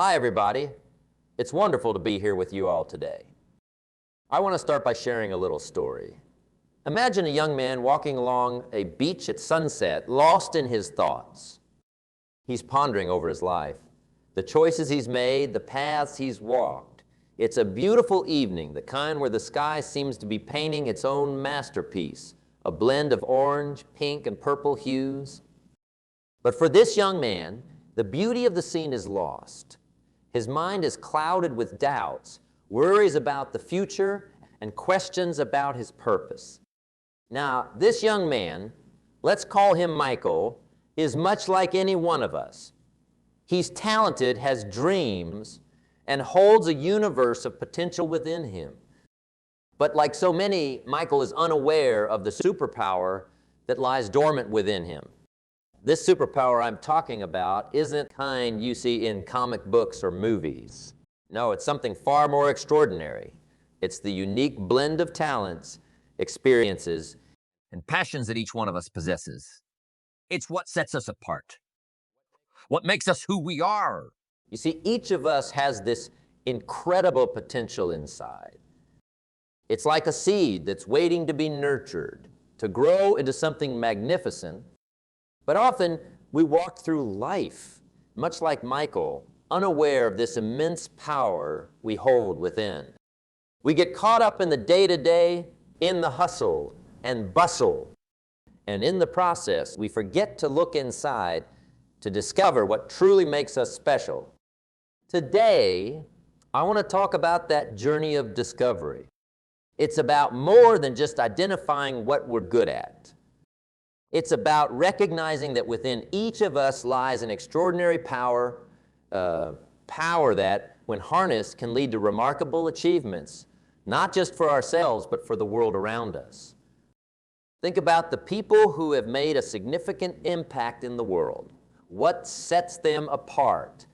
Hi, everybody. It's wonderful to be here with you all today. I want to start by sharing a little story. Imagine a young man walking along a beach at sunset, lost in his thoughts. He's pondering over his life, the choices he's made, the paths he's walked. It's a beautiful evening, the kind where the sky seems to be painting its own masterpiece, a blend of orange, pink, and purple hues. But for this young man, the beauty of the scene is lost. His mind is clouded with doubts, worries about the future, and questions about his purpose. Now, this young man, let's call him Michael, is much like any one of us. He's talented, has dreams, and holds a universe of potential within him. But like so many, Michael is unaware of the superpower that lies dormant within him. This superpower I'm talking about isn't kind you see in comic books or movies. No, it's something far more extraordinary. It's the unique blend of talents, experiences, and passions that each one of us possesses. It's what sets us apart. What makes us who we are. You see, each of us has this incredible potential inside. It's like a seed that's waiting to be nurtured, to grow into something magnificent. But often, we walk through life, much like Michael, unaware of this immense power we hold within. We get caught up in the day-to-day, in the hustle and bustle. And in the process, we forget to look inside to discover what truly makes us special. Today, I want to talk about that journey of discovery. It's about more than just identifying what we're good at. It's about recognizing that within each of us lies an extraordinary power that, when harnessed, can lead to remarkable achievements, not just for ourselves, but for the world around us. Think about the people who have made a significant impact in the world. What sets them apart?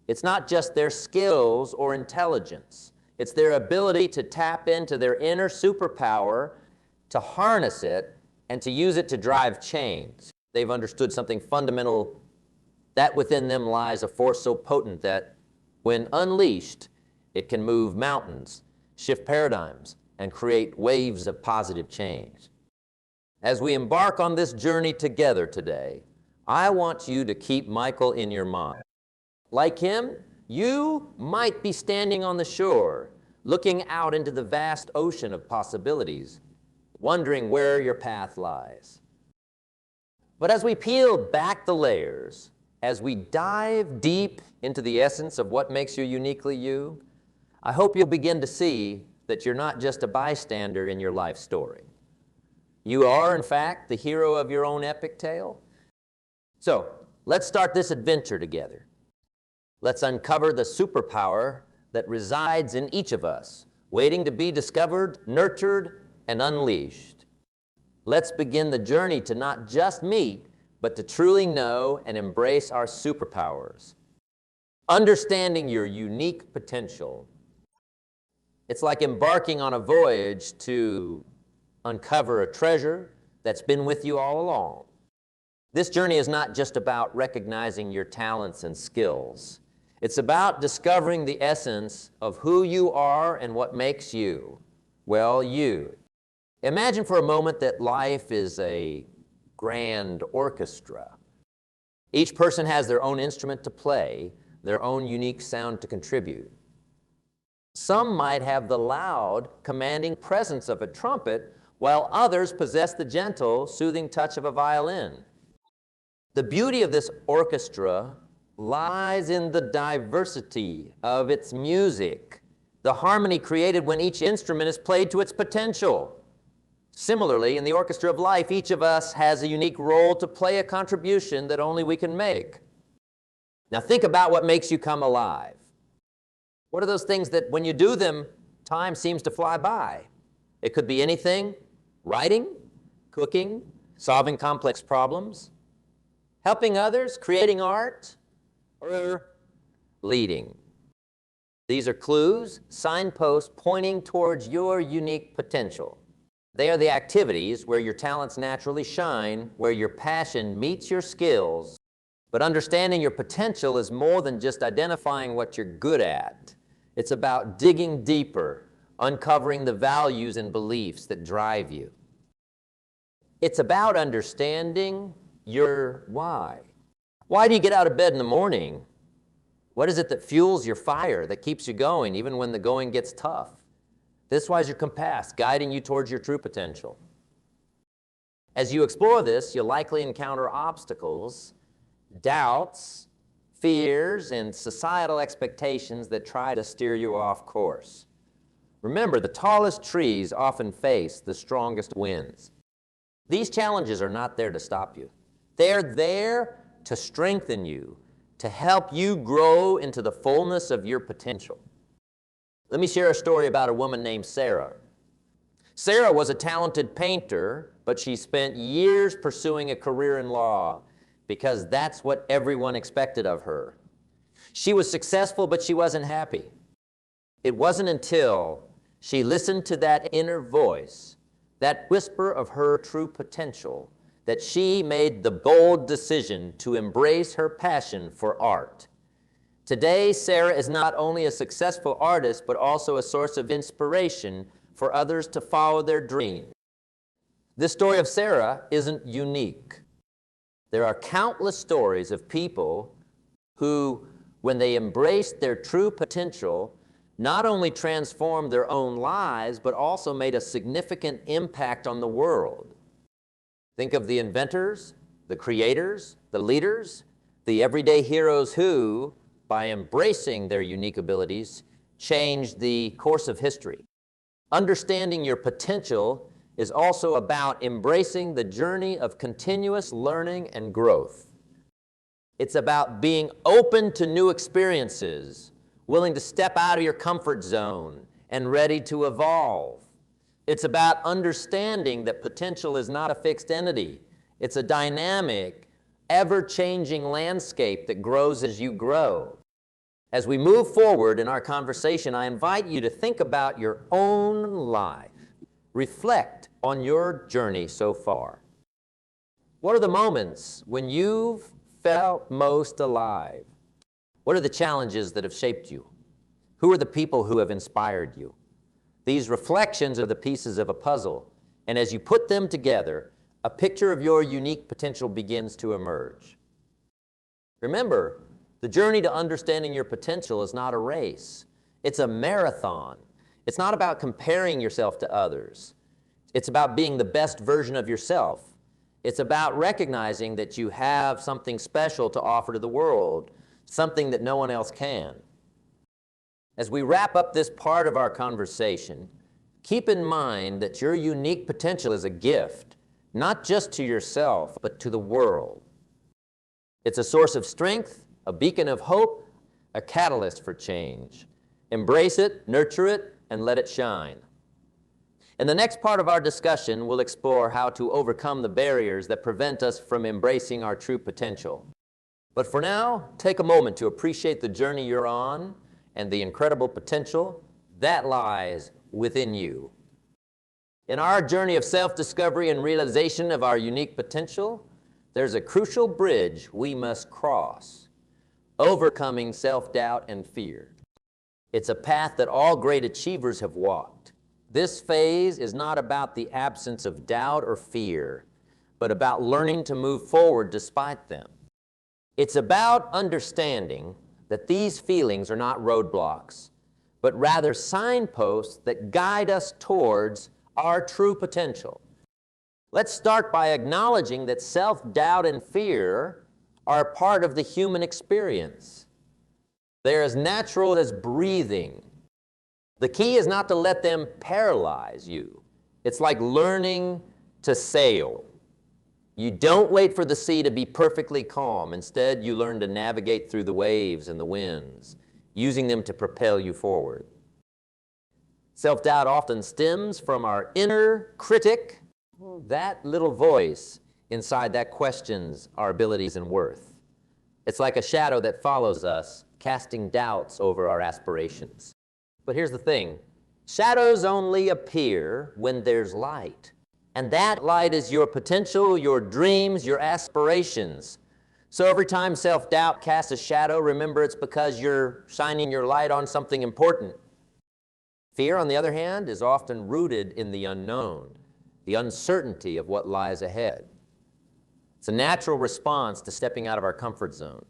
It's not just their skills or intelligence. It's their ability to tap into their inner superpower, to harness it, and to use it to drive change. They've understood something fundamental, that within them lies a force so potent that, when unleashed, it can move mountains, shift paradigms, and create waves of positive change. As we embark on this journey together today, I want you to keep Michael in your mind. Like him, you might be standing on the shore, looking out into the vast ocean of possibilities, wondering where your path lies. But as we peel back the layers, as we dive deep into the essence of what makes you uniquely you, I hope you'll begin to see that you're not just a bystander in your life story. You are, in fact, the hero of your own epic tale. So, let's start this adventure together. Let's uncover the superpower that resides in each of us, waiting to be discovered, nurtured, and unleashed. Let's begin the journey to not just meet, but to truly know and embrace our superpowers. Understanding your unique potential. It's like embarking on a voyage to uncover a treasure that's been with you all along. This journey is not just about recognizing your talents and skills. It's about discovering the essence of who you are and what makes you, well, you. Imagine for a moment that life is a grand orchestra. Each person has their own instrument to play, their own unique sound to contribute. Some might have the loud, commanding presence of a trumpet, while others possess the gentle, soothing touch of a violin. The beauty of this orchestra lies in the diversity of its music, the harmony created when each instrument is played to its potential. Similarly, in the orchestra of life, each of us has a unique role to play, a contribution that only we can make. Now think about what makes you come alive. What are those things that when you do them, time seems to fly by? It could be anything: writing, cooking, solving complex problems, helping others, creating art, or leading. These are clues, signposts pointing towards your unique potential. They are the activities where your talents naturally shine, where your passion meets your skills. But understanding your potential is more than just identifying what you're good at. It's about digging deeper, uncovering the values and beliefs that drive you. It's about understanding your why. Why do you get out of bed in the morning? What is it that fuels your fire, that keeps you going even when the going gets tough? This is your compass, guiding you towards your true potential. As you explore this, you'll likely encounter obstacles, doubts, fears, and societal expectations that try to steer you off course. Remember, the tallest trees often face the strongest winds. These challenges are not there to stop you. They're there to strengthen you, to help you grow into the fullness of your potential. Let me share a story about a woman named Sarah. Sarah was a talented painter, but she spent years pursuing a career in law because that's what everyone expected of her. She was successful, but she wasn't happy. It wasn't until she listened to that inner voice, that whisper of her true potential, that she made the bold decision to embrace her passion for art. Today, Sarah is not only a successful artist, but also a source of inspiration for others to follow their dreams. This story of Sarah isn't unique. There are countless stories of people who, when they embraced their true potential, not only transformed their own lives, but also made a significant impact on the world. Think of the inventors, the creators, the leaders, the everyday heroes who, by embracing their unique abilities, changed the course of history. Understanding your potential is also about embracing the journey of continuous learning and growth. It's about being open to new experiences, willing to step out of your comfort zone, and ready to evolve. It's about understanding that potential is not a fixed entity. It's a dynamic, ever-changing landscape that grows as you grow. As we move forward in our conversation, I invite you to think about your own life. Reflect on your journey so far. What are the moments when you've felt most alive? What are the challenges that have shaped you? Who are the people who have inspired you? These reflections are the pieces of a puzzle, and as you put them together, a picture of your unique potential begins to emerge. Remember, the journey to understanding your potential is not a race. It's a marathon. It's not about comparing yourself to others. It's about being the best version of yourself. It's about recognizing that you have something special to offer to the world, something that no one else can. As we wrap up this part of our conversation, keep in mind that your unique potential is a gift, not just to yourself, but to the world. It's a source of strength, a beacon of hope, a catalyst for change. Embrace it, nurture it, and let it shine. In the next part of our discussion, we'll explore how to overcome the barriers that prevent us from embracing our true potential. But for now, take a moment to appreciate the journey you're on and the incredible potential that lies within you. In our journey of self-discovery and realization of our unique potential, there's a crucial bridge we must cross: overcoming self-doubt and fear. It's a path that all great achievers have walked. This phase is not about the absence of doubt or fear, but about learning to move forward despite them. It's about understanding that these feelings are not roadblocks, but rather signposts that guide us towards our true potential. Let's start by acknowledging that self-doubt and fear are part of the human experience. They're as natural as breathing. The key is not to let them paralyze you. It's like learning to sail. You don't wait for the sea to be perfectly calm. Instead, you learn to navigate through the waves and the winds, using them to propel you forward. Self-doubt often stems from our inner critic, that little voice inside that questions our abilities and worth. It's like a shadow that follows us, casting doubts over our aspirations. But here's the thing: shadows only appear when there's light. And that light is your potential, your dreams, your aspirations. So every time self-doubt casts a shadow, remember it's because you're shining your light on something important. Fear, on the other hand, is often rooted in the unknown, the uncertainty of what lies ahead. It's a natural response to stepping out of our comfort zone.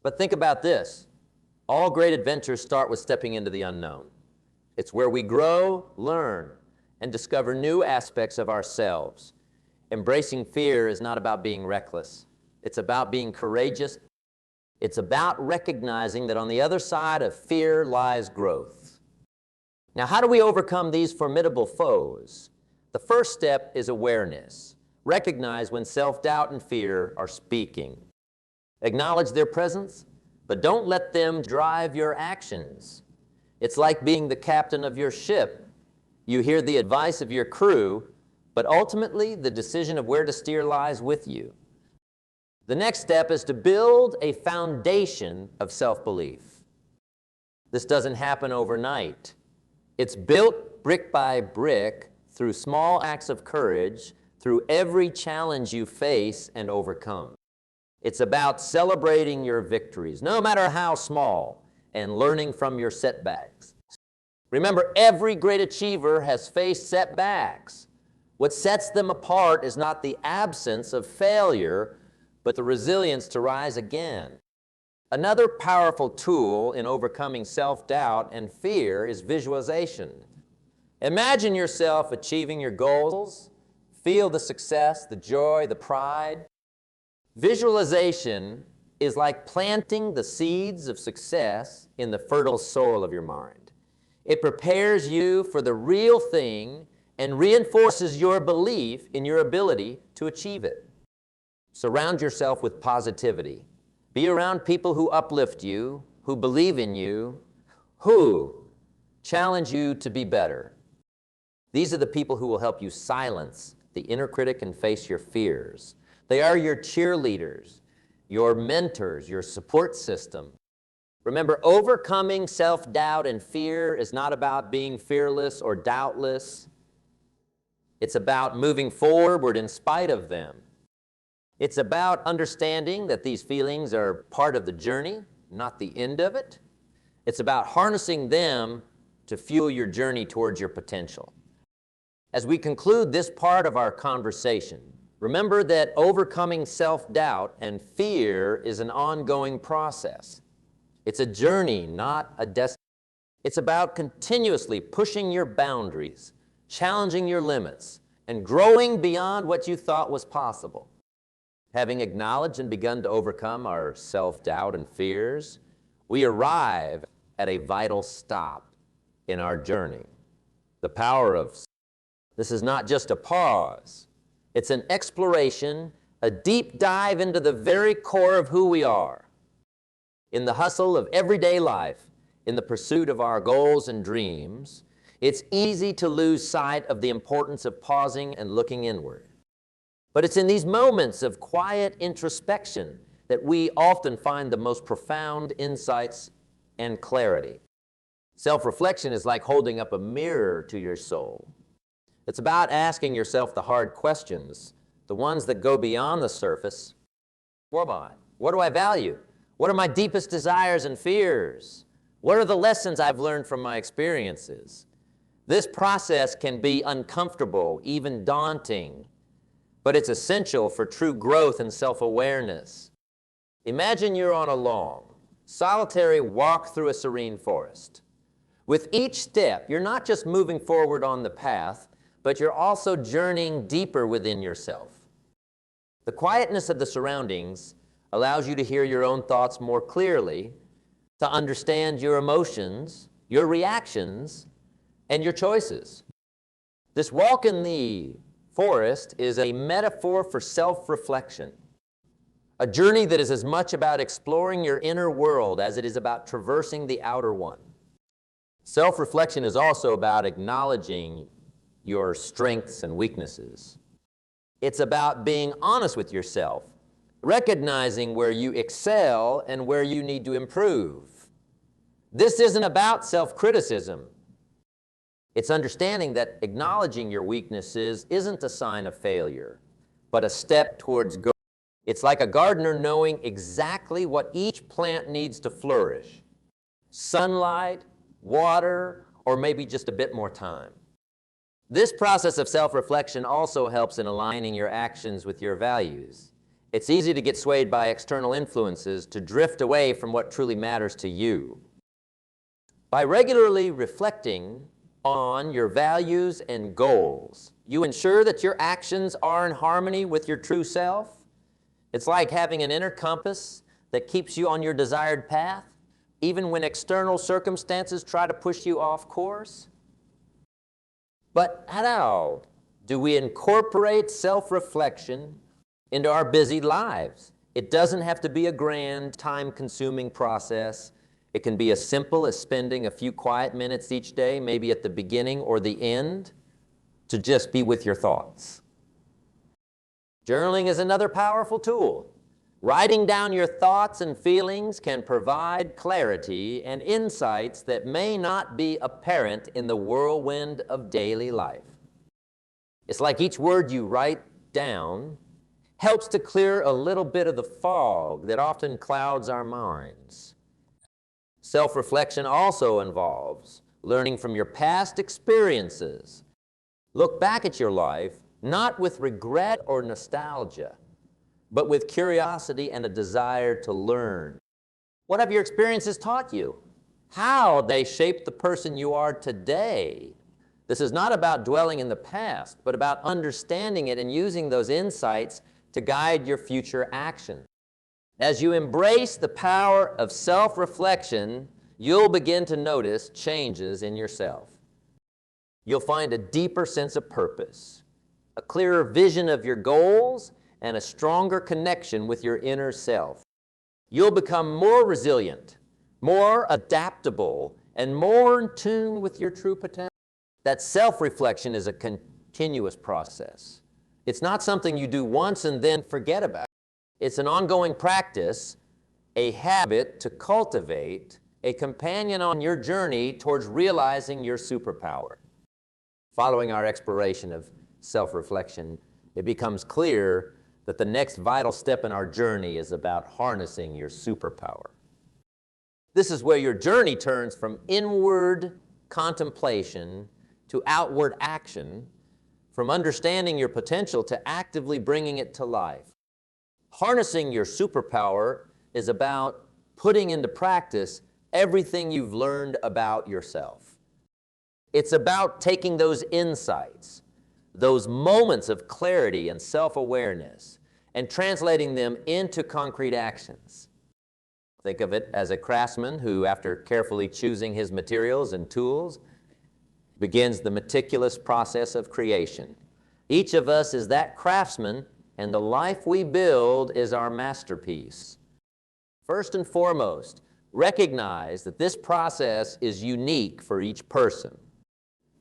But think about this. All great adventures start with stepping into the unknown. It's where we grow, learn, and discover new aspects of ourselves. Embracing fear is not about being reckless. It's about being courageous. It's about recognizing that on the other side of fear lies growth. Now, how do we overcome these formidable foes? The first step is awareness. Recognize when self-doubt and fear are speaking. Acknowledge their presence, but don't let them drive your actions. It's like being the captain of your ship. You hear the advice of your crew, but ultimately the decision of where to steer lies with you. The next step is to build a foundation of self-belief. This doesn't happen overnight. It's built brick by brick through small acts of courage, through every challenge you face and overcome. It's about celebrating your victories, no matter how small, and learning from your setbacks. Remember, every great achiever has faced setbacks. What sets them apart is not the absence of failure, but the resilience to rise again. Another powerful tool in overcoming self-doubt and fear is visualization. Imagine yourself achieving your goals. Feel the success, the joy, the pride. Visualization is like planting the seeds of success in the fertile soil of your mind. It prepares you for the real thing and reinforces your belief in your ability to achieve it. Surround yourself with positivity. Be around people who uplift you, who believe in you, who challenge you to be better. These are the people who will help you silence the inner critic and face your fears. They are your cheerleaders, your mentors, your support system. Remember, overcoming self-doubt and fear is not about being fearless or doubtless. It's about moving forward in spite of them. It's about understanding that these feelings are part of the journey, not the end of it. It's about harnessing them to fuel your journey towards your potential. As we conclude this part of our conversation, remember that overcoming self-doubt and fear is an ongoing process. It's a journey, not a destination. It's about continuously pushing your boundaries, challenging your limits, and growing beyond what you thought was possible. Having acknowledged and begun to overcome our self-doubt and fears, we arrive at a vital stop in our journey. The power of this is not just a pause. It's an exploration, a deep dive into the very core of who we are. In the hustle of everyday life, in the pursuit of our goals and dreams, it's easy to lose sight of the importance of pausing and looking inward. But it's in these moments of quiet introspection that we often find the most profound insights and clarity. Self-reflection is like holding up a mirror to your soul. It's about asking yourself the hard questions, the ones that go beyond the surface. What am I? What do I value? What are my deepest desires and fears? What are the lessons I've learned from my experiences? This process can be uncomfortable, even daunting, but it's essential for true growth and self-awareness. Imagine you're on a long, solitary walk through a serene forest. With each step, you're not just moving forward on the path, but you're also journeying deeper within yourself. The quietness of the surroundings allows you to hear your own thoughts more clearly, to understand your emotions, your reactions, and your choices. This walk in the forest is a metaphor for self-reflection, a journey that is as much about exploring your inner world as it is about traversing the outer one. Self-reflection is also about acknowledging your strengths and weaknesses. It's about being honest with yourself, recognizing where you excel and where you need to improve. This isn't about self-criticism. It's understanding that acknowledging your weaknesses isn't a sign of failure, but a step towards growth. It's like a gardener knowing exactly what each plant needs to flourish. Sunlight, water, or maybe just a bit more time. This process of self-reflection also helps in aligning your actions with your values. It's easy to get swayed by external influences, to drift away from what truly matters to you. By regularly reflecting on your values and goals, you ensure that your actions are in harmony with your true self. It's like having an inner compass that keeps you on your desired path, even when external circumstances try to push you off course. But how do we incorporate self-reflection into our busy lives? It doesn't have to be a grand, time-consuming process. It can be as simple as spending a few quiet minutes each day, maybe at the beginning or the end, to just be with your thoughts. Journaling is another powerful tool. Writing down your thoughts and feelings can provide clarity and insights that may not be apparent in the whirlwind of daily life. It's like each word you write down helps to clear a little bit of the fog that often clouds our minds. Self-reflection also involves learning from your past experiences. Look back at your life, not with regret or nostalgia, but with curiosity and a desire to learn. What have your experiences taught you? How they shaped the person you are today? This is not about dwelling in the past, but about understanding it and using those insights to guide your future action. As you embrace the power of self-reflection, you'll begin to notice changes in yourself. You'll find a deeper sense of purpose, a clearer vision of your goals, and a stronger connection with your inner self. You'll become more resilient, more adaptable, and more in tune with your true potential. That self-reflection is a continuous process. It's not something you do once and then forget about. It's an ongoing practice, a habit to cultivate, a companion on your journey towards realizing your superpower. Following our exploration of self-reflection, it becomes clear that the next vital step in our journey is about harnessing your superpower. This is where your journey turns from inward contemplation to outward action, from understanding your potential to actively bringing it to life. Harnessing your superpower is about putting into practice everything you've learned about yourself. It's about taking those insights, those moments of clarity and self-awareness, and translating them into concrete actions. Think of it as a craftsman who, after carefully choosing his materials and tools, begins the meticulous process of creation. Each of us is that craftsman, and the life we build is our masterpiece. First and foremost, recognize that this process is unique for each person.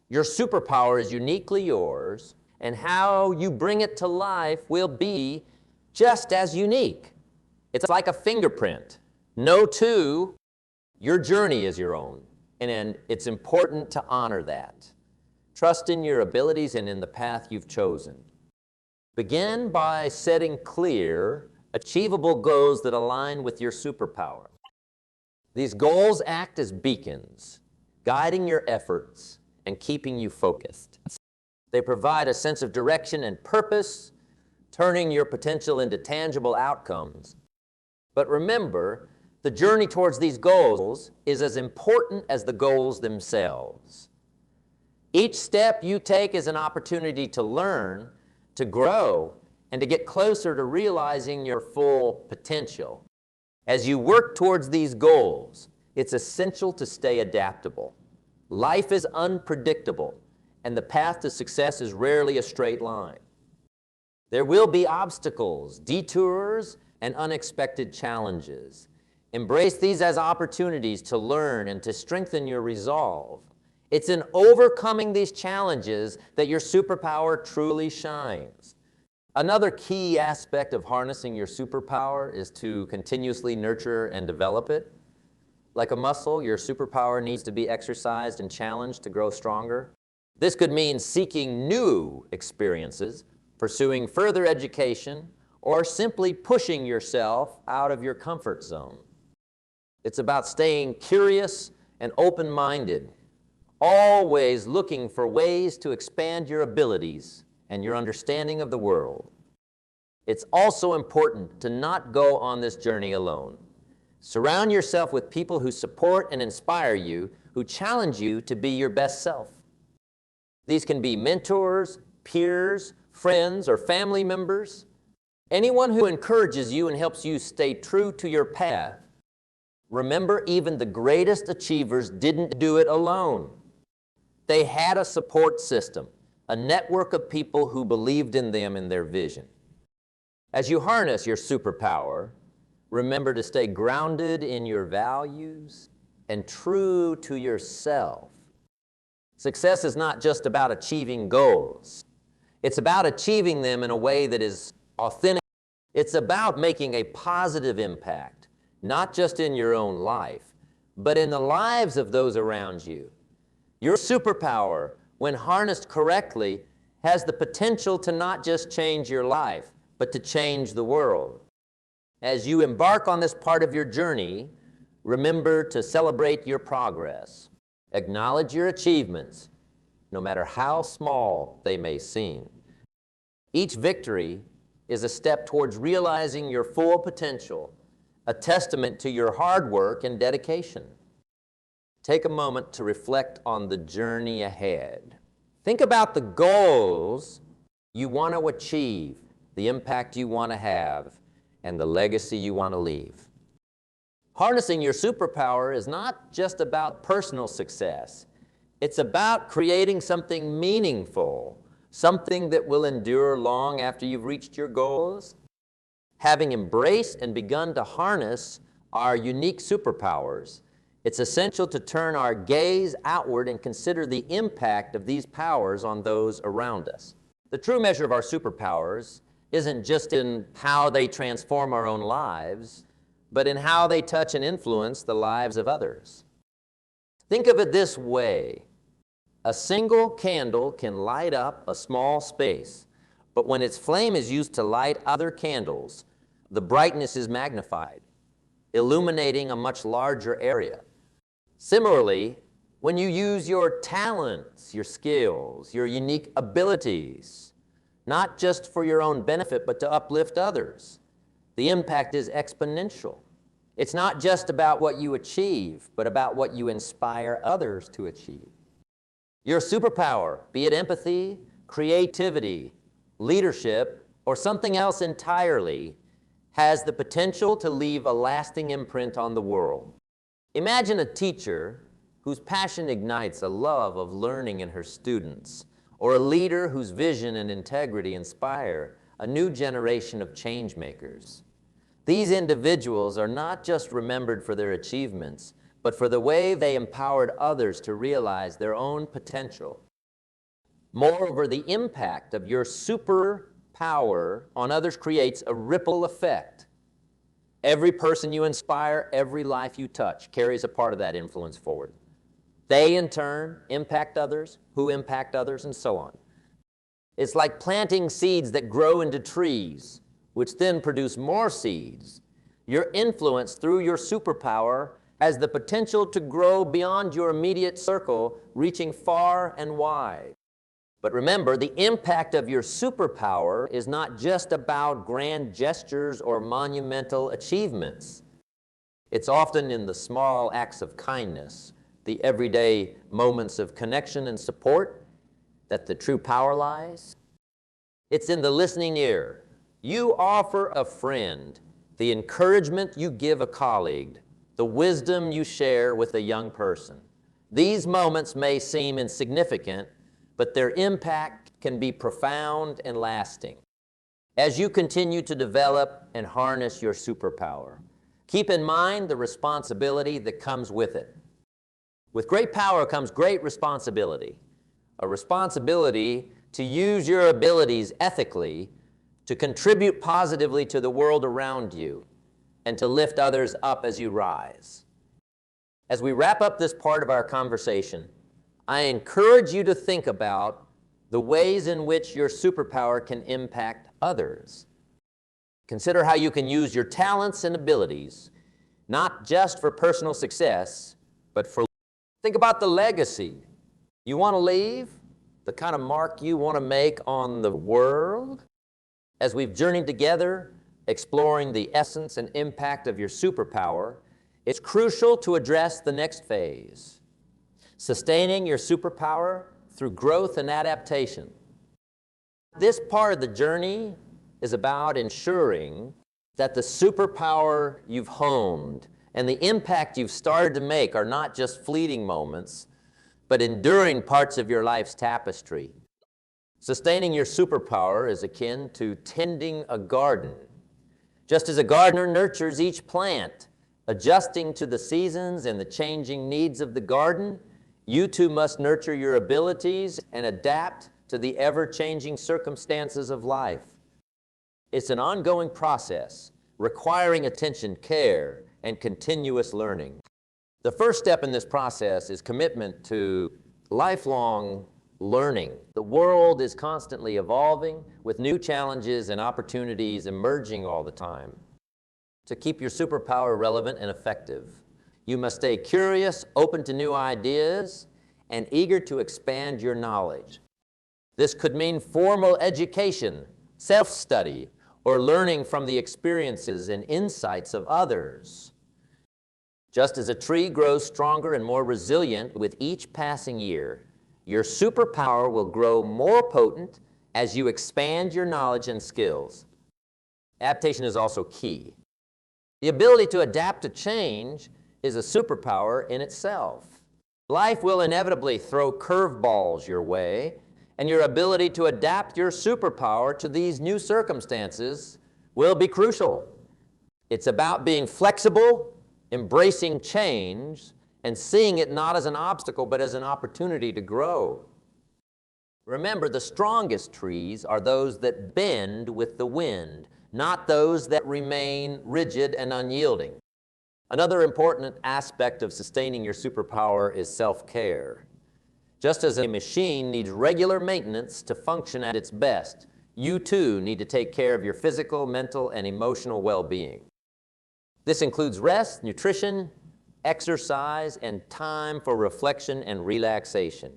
Your superpower is uniquely yours, and how you bring it to life will be just as unique. It's like a fingerprint. Your journey is your own, and it's important to honor that. Trust in your abilities and in the path you've chosen. Begin by setting clear, achievable goals that align with your superpower. These goals act as beacons, guiding your efforts and keeping you focused. They provide a sense of direction and purpose, turning your potential into tangible outcomes. But remember, the journey towards these goals is as important as the goals themselves. Each step you take is an opportunity to learn, to grow, and to get closer to realizing your full potential. As you work towards these goals, it's essential to stay adaptable. Life is unpredictable, and the path to success is rarely a straight line. There will be obstacles, detours, and unexpected challenges. Embrace these as opportunities to learn and to strengthen your resolve. It's in overcoming these challenges that your superpower truly shines. Another key aspect of harnessing your superpower is to continuously nurture and develop it. Like a muscle, your superpower needs to be exercised and challenged to grow stronger. This could mean seeking new experiences, pursuing further education, or simply pushing yourself out of your comfort zone. It's about staying curious and open-minded, always looking for ways to expand your abilities and your understanding of the world. It's also important to not go on this journey alone. Surround yourself with people who support and inspire you, who challenge you to be your best self. These can be mentors, peers, friends, or family members. Anyone who encourages you and helps you stay true to your path. Remember, even the greatest achievers didn't do it alone. They had a support system, a network of people who believed in them and their vision. As you harness your superpower, remember to stay grounded in your values and true to yourself. Success is not just about achieving goals. It's about achieving them in a way that is authentic. It's about making a positive impact, not just in your own life, but in the lives of those around you. Your superpower, when harnessed correctly, has the potential to not just change your life, but to change the world. As you embark on this part of your journey, remember to celebrate your progress. Acknowledge your achievements, no matter how small they may seem. Each victory is a step towards realizing your full potential, a testament to your hard work and dedication. Take a moment to reflect on the journey ahead. Think about the goals you want to achieve, the impact you want to have, and the legacy you want to leave. Harnessing your superpower is not just about personal success. It's about creating something meaningful, something that will endure long after you've reached your goals. Having embraced and begun to harness our unique superpowers, it's essential to turn our gaze outward and consider the impact of these powers on those around us. The true measure of our superpowers isn't just in how they transform our own lives, but in how they touch and influence the lives of others. Think of it this way. A single candle can light up a small space, but when its flame is used to light other candles, the brightness is magnified, illuminating a much larger area. Similarly, when you use your talents, your skills, your unique abilities, not just for your own benefit, but to uplift others, the impact is exponential. It's not just about what you achieve, but about what you inspire others to achieve. Your superpower, be it empathy, creativity, leadership, or something else entirely, has the potential to leave a lasting imprint on the world. Imagine a teacher whose passion ignites a love of learning in her students, or a leader whose vision and integrity inspire a new generation of change makers. These individuals are not just remembered for their achievements, but for the way they empowered others to realize their own potential. Moreover, the impact of your superpower on others creates a ripple effect. Every person you inspire, every life you touch, carries a part of that influence forward. They, in turn, impact others, who impact others, and so on. It's like planting seeds that grow into trees, which then produce more seeds. Your influence through your superpower has the potential to grow beyond your immediate circle, reaching far and wide. But remember, the impact of your superpower is not just about grand gestures or monumental achievements. It's often in the small acts of kindness, the everyday moments of connection and support, that the true power lies. It's in the listening ear. You offer a friend, the encouragement you give a colleague, the wisdom you share with a young person. These moments may seem insignificant, but their impact can be profound and lasting. As you continue to develop and harness your superpower, keep in mind the responsibility that comes with it. With great power comes great responsibility, a responsibility to use your abilities ethically, to contribute positively to the world around you, and to lift others up as you rise. As we wrap up this part of our conversation, I encourage you to think about the ways in which your superpower can impact others. Consider how you can use your talents and abilities, not just for personal success, but for think about the legacy you want to leave, the kind of mark you want to make on the world. As we've journeyed together, exploring the essence and impact of your superpower, it's crucial to address the next phase, sustaining your superpower through growth and adaptation. This part of the journey is about ensuring that the superpower you've honed and the impact you've started to make are not just fleeting moments, but enduring parts of your life's tapestry. Sustaining your superpower is akin to tending a garden. Just as a gardener nurtures each plant, adjusting to the seasons and the changing needs of the garden, you too must nurture your abilities and adapt to the ever-changing circumstances of life. It's an ongoing process, requiring attention, care, and continuous learning. The first step in this process is commitment to lifelong learning. The world is constantly evolving with new challenges and opportunities emerging all the time. To keep your superpower relevant and effective, you must stay curious, open to new ideas, and eager to expand your knowledge. This could mean formal education, self-study, or learning from the experiences and insights of others. Just as a tree grows stronger and more resilient with each passing year, your superpower will grow more potent as you expand your knowledge and skills. Adaptation is also key. The ability to adapt to change is a superpower in itself. Life will inevitably throw curveballs your way, and your ability to adapt your superpower to these new circumstances will be crucial. It's about being flexible, embracing change, and seeing it not as an obstacle, but as an opportunity to grow. Remember, the strongest trees are those that bend with the wind, not those that remain rigid and unyielding. Another important aspect of sustaining your superpower is self-care. Just as a machine needs regular maintenance to function at its best, you too need to take care of your physical, mental, and emotional well-being. This includes rest, nutrition, exercise, and time for reflection and relaxation.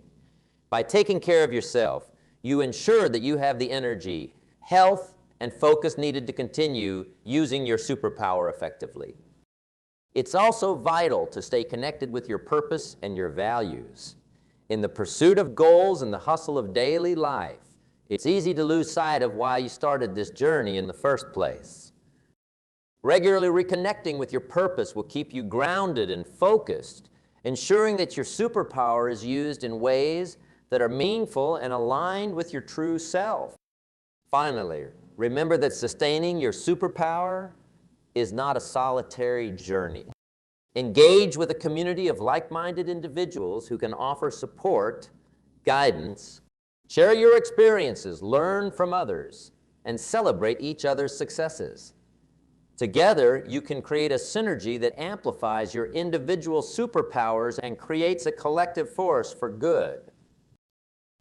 By taking care of yourself, you ensure that you have the energy, health, and focus needed to continue using your superpower effectively. It's also vital to stay connected with your purpose and your values. In the pursuit of goals and the hustle of daily life, it's easy to lose sight of why you started this journey in the first place. Regularly reconnecting with your purpose will keep you grounded and focused, ensuring that your superpower is used in ways that are meaningful and aligned with your true self. Finally, remember that sustaining your superpower is not a solitary journey. Engage with a community of like-minded individuals who can offer support, guidance, share your experiences, learn from others, and celebrate each other's successes. Together, you can create a synergy that amplifies your individual superpowers and creates a collective force for good.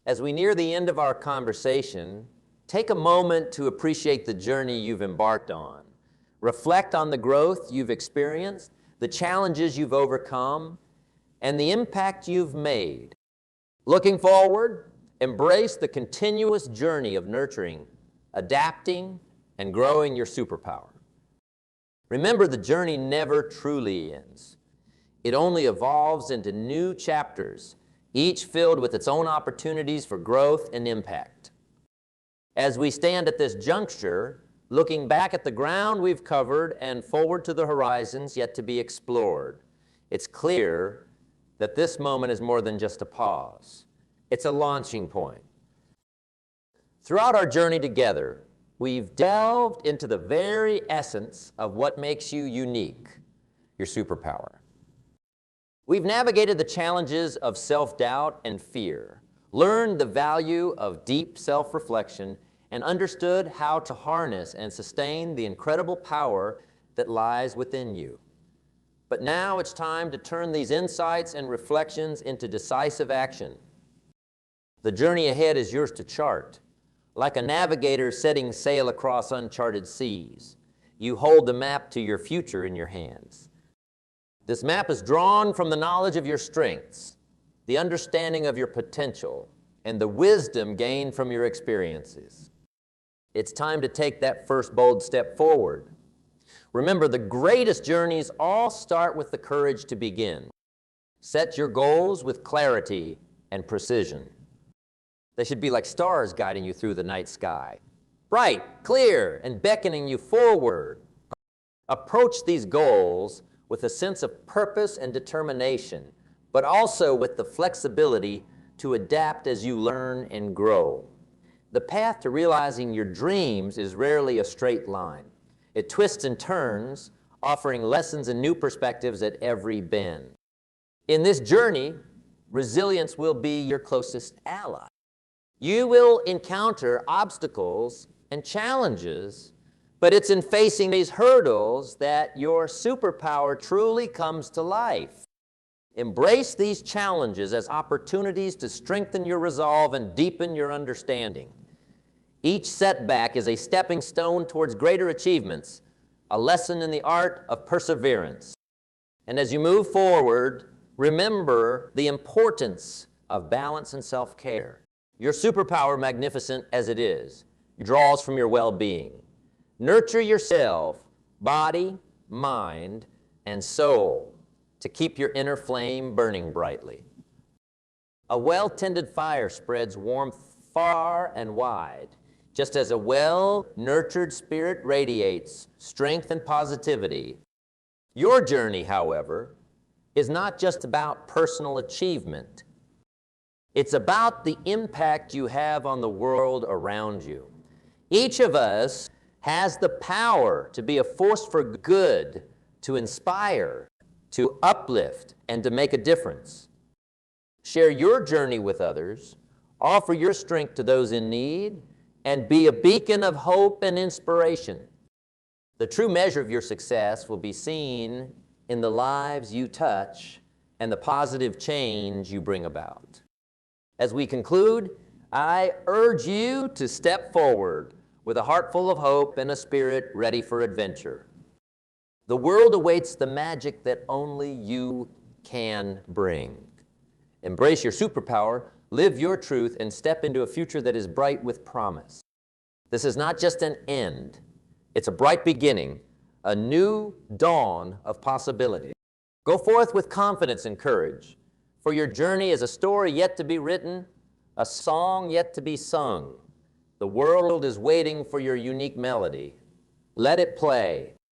As we near the end of our conversation, take a moment to appreciate the journey you've embarked on. Reflect on the growth you've experienced, the challenges you've overcome, and the impact you've made. Looking forward, embrace the continuous journey of nurturing, adapting, and growing your superpower. Remember, the journey never truly ends. It only evolves into new chapters, each filled with its own opportunities for growth and impact. As we stand at this juncture, looking back at the ground we've covered and forward to the horizons yet to be explored, it's clear that this moment is more than just a pause. It's a launching point. Throughout our journey together, we've delved into the very essence of what makes you unique, your superpower. We've navigated the challenges of self-doubt and fear, learned the value of deep self-reflection, and understood how to harness and sustain the incredible power that lies within you. But now it's time to turn these insights and reflections into decisive action. The journey ahead is yours to chart, like a navigator setting sail across uncharted seas. you hold the map to your future in your hands. This map is drawn from the knowledge of your strengths, the understanding of your potential, and the wisdom gained from your experiences. It's time to take that first bold step forward. Remember, the greatest journeys all start with the courage to begin. Set your goals with clarity and precision. They should be like stars guiding you through the night sky, bright, clear, and beckoning you forward. Approach these goals with a sense of purpose and determination, but also with the flexibility to adapt as you learn and grow. The path to realizing your dreams is rarely a straight line. It twists and turns, offering lessons and new perspectives at every bend. In this journey, resilience will be your closest ally. You will encounter obstacles and challenges, but it's in facing these hurdles that your superpower truly comes to life. Embrace these challenges as opportunities to strengthen your resolve and deepen your understanding. Each setback is a stepping stone towards greater achievements, a lesson in the art of perseverance. And as you move forward, remember the importance of balance and self-care. Your superpower, magnificent as it is, draws from your well-being. Nurture yourself, body, mind, and soul, to keep your inner flame burning brightly. A well-tended fire spreads warmth far and wide, just as a well-nurtured spirit radiates strength and positivity. Your journey, however, is not just about personal achievement. It's about the impact you have on the world around you. Each of us has the power to be a force for good, to inspire, to uplift, and to make a difference. Share your journey with others, offer your strength to those in need, and be a beacon of hope and inspiration. The true measure of your success will be seen in the lives you touch and the positive change you bring about. As we conclude, I urge you to step forward with a heart full of hope and a spirit ready for adventure. The world awaits the magic that only you can bring. Embrace your superpower, live your truth, and step into a future that is bright with promise. This is not just an end. It's a bright beginning, a new dawn of possibility. Go forth with confidence and courage, for your journey is a story yet to be written, a song yet to be sung. The world is waiting for your unique melody. Let it play,